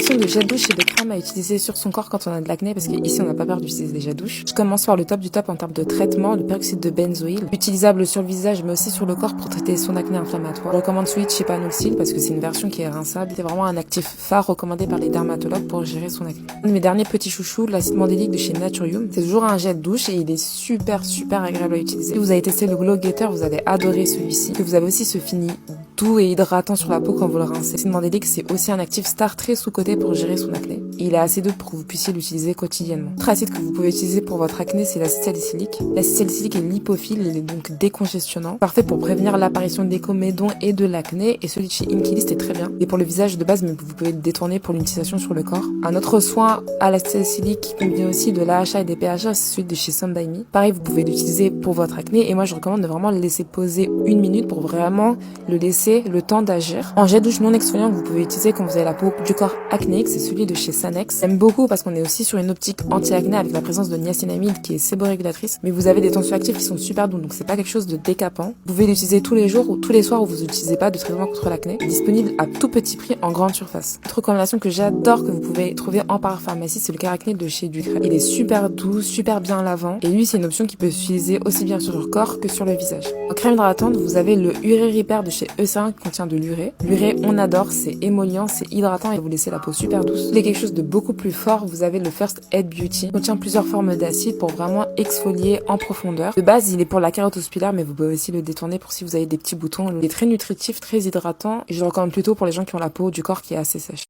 sélection de gel douche et de crème à utiliser sur son corps quand on a de l'acné, parce qu'ici on n'a pas peur d'utiliser des gels douche. Je commence par le top du top en termes de traitement, le peroxyde de benzoïl, utilisable sur le visage mais aussi sur le corps pour traiter son acné inflammatoire. Je recommande celui de chez Panoxyl parce que c'est une version qui est rinçable. C'est vraiment un actif phare recommandé par les dermatologues pour gérer son acné. Un de mes derniers petits chouchous, l'acide mandélique de chez Naturium. C'est toujours un gel douche et il est super agréable à utiliser. Si vous avez testé le Glow Getter, vous allez adorer celui-ci. Que vous avez aussi ce fini doux et hydratant sur la peau quand vous le rincez. L'acide mandélique, c'est aussi un actif star très sous-coté pour gérer son acné. Il est assez doux pour que vous puissiez l'utiliser quotidiennement. Autre acide que vous pouvez utiliser pour votre acné, c'est l'acide salicylique. L'acide salicylique est lipophile, il est donc décongestionnant, parfait pour prévenir l'apparition des comédons et de l'acné, et celui de chez Inkilist est très bien. Et pour le visage de base, mais vous pouvez le détourner pour l'utilisation sur le corps. Un autre soin à l'acide salicylique qui contient aussi de l'AHA et des PHA, c'est celui de chez Sundaimi. Pareil, vous pouvez l'utiliser pour votre acné, et moi je recommande de vraiment le laisser poser 1 minute pour vraiment le laisser le temps d'agir. En gel douche non exfoliant, vous pouvez utiliser quand vous avez la peau du corps acnéique, c'est celui de chez Sanex. J'aime beaucoup parce qu'on est aussi sur une optique anti-acné avec la présence de niacinamide qui est séborégulatrice, mais vous avez des tensioactifs qui sont super doux, donc c'est pas quelque chose de décapant. Vous pouvez l'utiliser tous les jours ou tous les soirs où vous n'utilisez pas de traitement contre l'acné. Disponible à tout petit prix en grande surface. Autre recommandation que j'adore que vous pouvez trouver en parapharmacie, c'est le Kéracné de chez Ducret. Il est super doux, super bien lavant, et lui c'est une option qui peut s'utiliser aussi bien sur le corps que sur le visage. En crème hydratante, vous avez le Urée Repair de chez E5 qui contient de l'urée. L'urée, on adore, c'est émollient, c'est hydratant et vous laissez la peau super douce. Si vous voulez quelque chose de beaucoup plus fort, vous avez le First Aid Beauty. Il contient plusieurs formes d'acide pour vraiment exfolier en profondeur. De base, il est pour la kératose pilaire, mais vous pouvez aussi le détourner pour si vous avez des petits boutons. Il est très nutritif, très hydratant et je le recommande plutôt pour les gens qui ont la peau du corps qui est assez sèche.